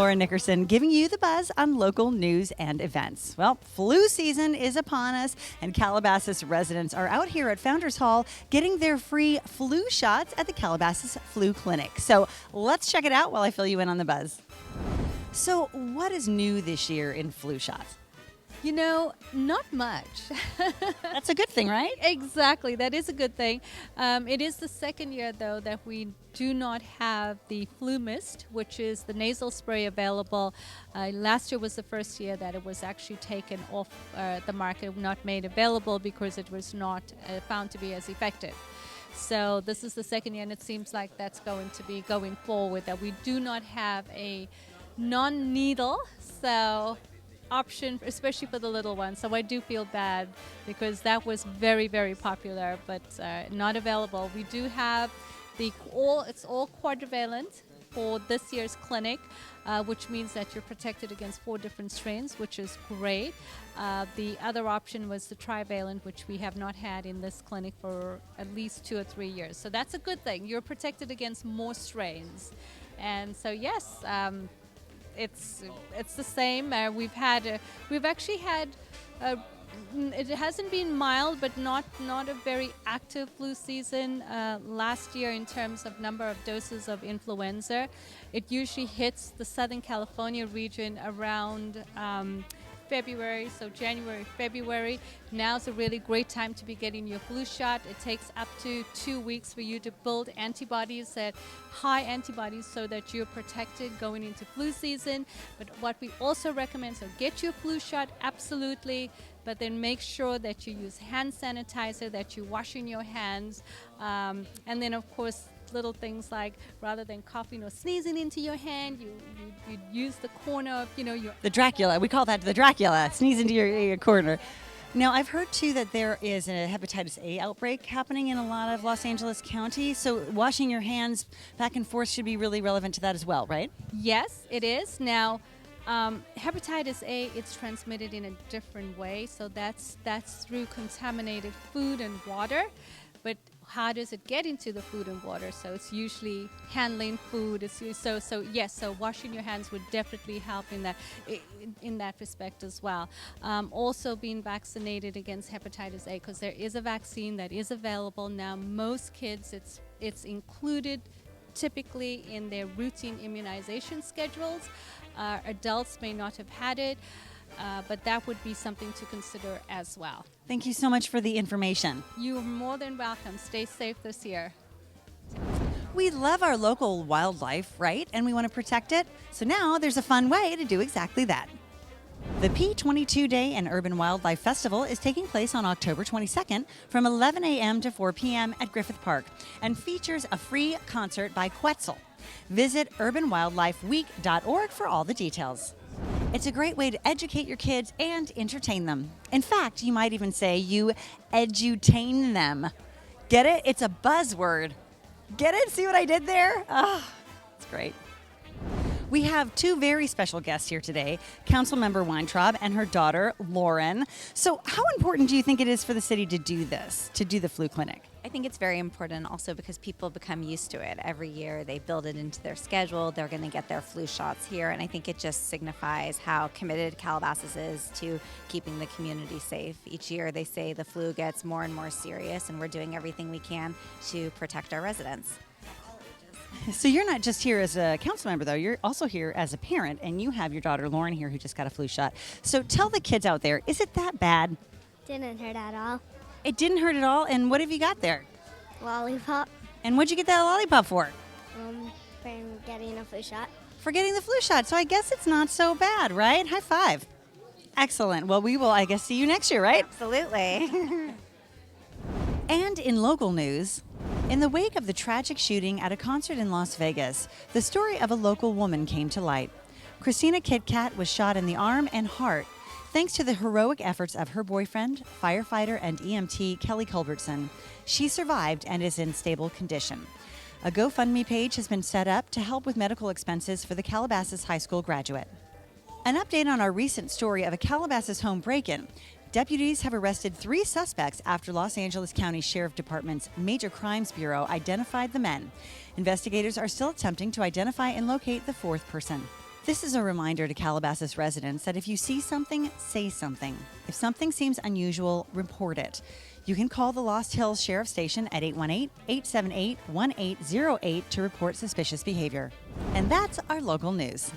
Lauren Nickerson, giving you the buzz on local news and events. Well, flu season is upon us, and Calabasas residents are out here at Founders Hall getting their free flu shots at the Calabasas Flu Clinic. So let's check it out while I fill you in on the buzz. So what is new this year in flu shots? You know, not much. That's a good thing, right? Exactly. That is a good thing. It is the second year, though, that we do not have the flu mist, which is the nasal spray available. Last year was the first year that it was actually taken off the market, not made available because it was not found to be as effective. So this is the second year, and it seems like that's going to be going forward, that we do not have a non-needle option, especially for the little ones. So I do feel bad because that was very, very popular, but not available. We do have it's all quadrivalent for this year's clinic, which means that you're protected against 4 different strains, which is great. The other option was the trivalent, which we have not had in this clinic for at least 2 or 3 years. So that's a good thing. You're protected against more strains. And so yes, it's the same. We've actually had. It hasn't been mild, but not a very active flu season. Last year, in terms of number of doses of influenza, it usually hits the Southern California region around February, so January, February. Now's a really great time to be getting your flu shot. It takes up to 2 weeks for you to build antibodies, high antibodies, so that you're protected going into flu season. But what we also recommend, so get your flu shot, absolutely, but then make sure that you use hand sanitizer, that you're washing your hands, and then of course little things like, rather than coughing or sneezing into your hand, you use the corner of, your... The Dracula. We call that the Dracula. Sneeze into your corner. Now, I've heard, too, that there is a hepatitis A outbreak happening in a lot of Los Angeles County. So washing your hands back and forth should be really relevant to that as well, right? Yes, it is. Now, hepatitis A, it's transmitted in a different way. So that's through contaminated food and water. But how does it get into the food and water? So it's usually handling food. So washing your hands would definitely help in that respect as well. Also being vaccinated against hepatitis A, because there is a vaccine that is available now. Most kids, it's included typically in their routine immunization schedules. Adults may not have had it. But that would be something to consider as well. Thank you so much for the information. You're more than welcome. Stay safe this year. We love our local wildlife, right? And we want to protect it. So now there's a fun way to do exactly that. The P22 Day and Urban Wildlife Festival is taking place on October 22nd from 11 a.m. to 4 p.m. at Griffith Park and features a free concert by Quetzal. Visit urbanwildlifeweek.org for all the details. It's a great way to educate your kids and entertain them. In fact, you might even say you edutain them. Get it? It's a buzzword. Get it? See what I did there? It's great. We have 2 very special guests here today, Councilmember Weintraub and her daughter, Lauren. So how important do you think it is for the city to do this, to do the flu clinic? I think it's very important also because people become used to it. Every year they build it into their schedule. They're going to get their flu shots here. And I think it just signifies how committed Calabasas is to keeping the community safe. Each year they say the flu gets more and more serious, and we're doing everything we can to protect our residents. So you're not just here as a council member, though. You're also here as a parent, and you have your daughter, Lauren, here who just got a flu shot. So tell the kids out there, is it that bad? Didn't hurt at all. It didn't hurt at all? And what have you got there? Lollipop. And what'd you get that lollipop for? For getting a flu shot. For getting the flu shot. So I guess it's not so bad, right? High five. Excellent. Well, we will, I guess, see you next year, right? Absolutely. And in local news, in the wake of the tragic shooting at a concert in Las Vegas, the story of a local woman came to light. Christina Kitcat was shot in the arm and heart thanks to the heroic efforts of her boyfriend, firefighter and EMT Kelly Culbertson. She survived and is in stable condition. A GoFundMe page has been set up to help with medical expenses for the Calabasas High School graduate. An update on our recent story of a Calabasas home break-in. Deputies have arrested 3 suspects after Los Angeles County Sheriff Department's Major Crimes Bureau identified the men. Investigators are still attempting to identify and locate the 4th person. This is a reminder to Calabasas residents that if you see something, say something. If something seems unusual, report it. You can call the Lost Hills Sheriff Station at 818-878-1808 to report suspicious behavior. And that's our local news.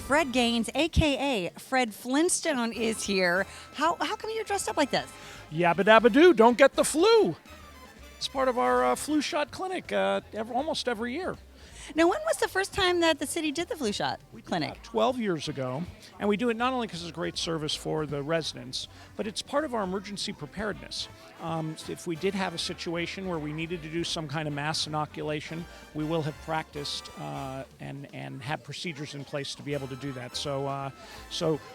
Fred Gaines, a.k.a. Fred Flintstone, is here. How come you're dressed up like this? Yabba dabba doo, don't get the flu. It's part of our flu shot clinic almost every year. Now, when was the first time that the city did the flu shot clinic? 12 years ago, and we do it not only because it's a great service for the residents, but it's part of our emergency preparedness. If we did have a situation where we needed to do some kind of mass inoculation, we will have practiced and have procedures in place to be able to do that. So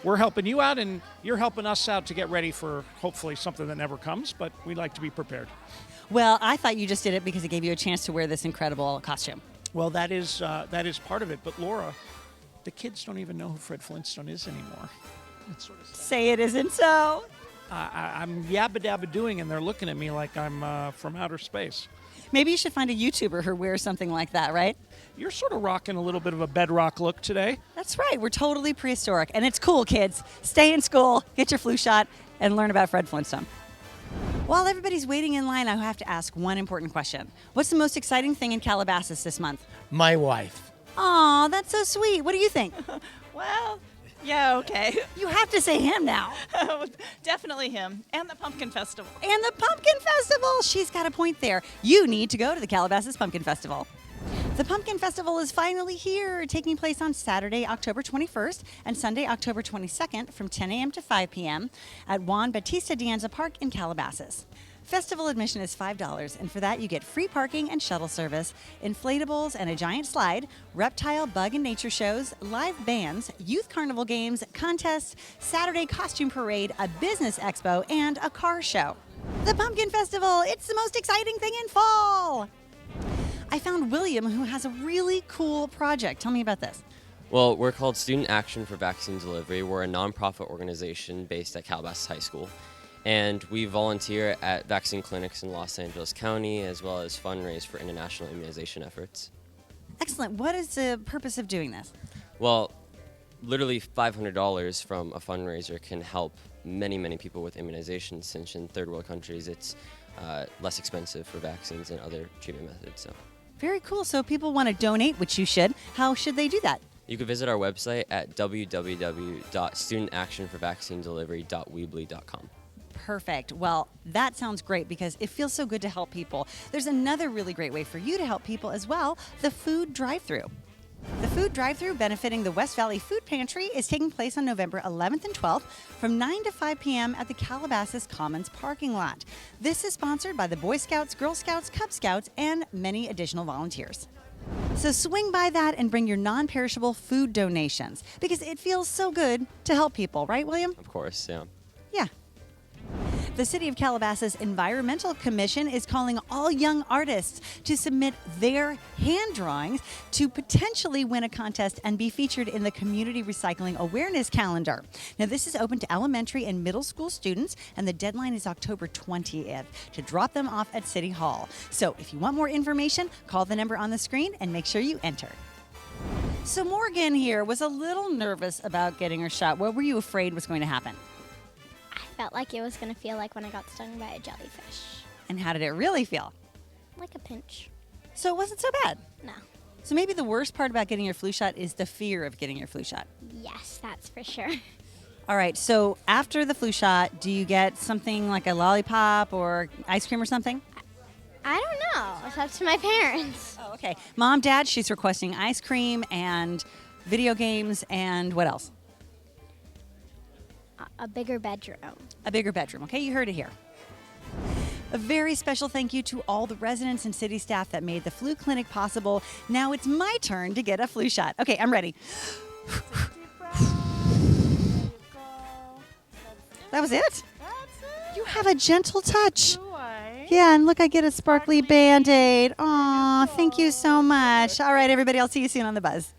we're helping you out, and you're helping us out to get ready for hopefully something that never comes, but we like to be prepared. Well, I thought you just did it because it gave you a chance to wear this incredible costume. Well, that is part of it. But Laura, the kids don't even know who Fred Flintstone is anymore. It's sort of sad. Say it isn't so. I'm yabba dabba doing, and they're looking at me like I'm from outer space. Maybe you should find a YouTuber who wears something like that, right? You're sort of rocking a little bit of a bedrock look today. That's right. We're totally prehistoric, and it's cool, kids. Stay in school, get your flu shot, and learn about Fred Flintstone. While everybody's waiting in line, I have to ask one important question. What's the most exciting thing in Calabasas this month? My wife. Aw, that's so sweet. What do you think? Well, yeah, okay. You have to say him now. Definitely him. And the Pumpkin Festival. And the Pumpkin Festival. She's got a point there. You need to go to the Calabasas Pumpkin Festival. The Pumpkin Festival is finally here, taking place on Saturday, October 21st and Sunday, October 22nd from 10 a.m. to 5 p.m. at Juan Bautista de Anza Park in Calabasas. Festival admission is $5, and for that you get free parking and shuttle service, inflatables and a giant slide, reptile, bug, and nature shows, live bands, youth carnival games, contests, Saturday costume parade, a business expo, and a car show. The Pumpkin Festival, it's the most exciting thing in fall! I found William, who has a really cool project. Tell me about this. Well, we're called Student Action for Vaccine Delivery. We're a nonprofit organization based at Calabasas High School. And we volunteer at vaccine clinics in Los Angeles County, as well as fundraise for international immunization efforts. Excellent. What is the purpose of doing this? Well, literally $500 from a fundraiser can help many, many people with immunization, since in third world countries it's less expensive for vaccines and other treatment methods. So. Very cool. So if people want to donate, which you should, how should they do that? You can visit our website at www.studentactionforvaccinedelivery.weebly.com. Perfect. Well, that sounds great because it feels so good to help people. There's another really great way for you to help people as well, the food drive-thru. The food drive-thru benefiting the West Valley Food Pantry is taking place on November 11th and 12th from 9 to 5 p.m. at the Calabasas Commons parking lot. This is sponsored by the Boy Scouts, Girl Scouts, Cub Scouts, and many additional volunteers. So swing by that and bring your non-perishable food donations because it feels so good to help people, right, William? Of course, yeah. Yeah. The City of Calabasas Environmental Commission is calling all young artists to submit their hand drawings to potentially win a contest and be featured in the Community Recycling Awareness Calendar. Now, this is open to elementary and middle school students, and the deadline is October 20th to drop them off at City Hall. So if you want more information, call the number on the screen and make sure you enter. So Morgan here was a little nervous about getting her shot. What were you afraid was going to happen? I felt like it was going to feel like when I got stung by a jellyfish. And how did it really feel? Like a pinch. So it wasn't so bad. No. So maybe the worst part about getting your flu shot is the fear of getting your flu shot. Yes, that's for sure. All right, so after the flu shot, do you get something like a lollipop or ice cream or something? I don't know. It's up to my parents. Oh, okay. Mom, Dad, she's requesting ice cream and video games and what else? A bigger bedroom. A bigger bedroom. Okay, you heard it here. A very special thank you to all the residents and city staff that made the flu clinic possible. Now it's my turn to get a flu shot. Okay, I'm ready. That was it? You have a gentle touch. Yeah, and look, I get a sparkly Band-Aid. Aw, thank you so much. All right, everybody, I'll see you soon on the buzz.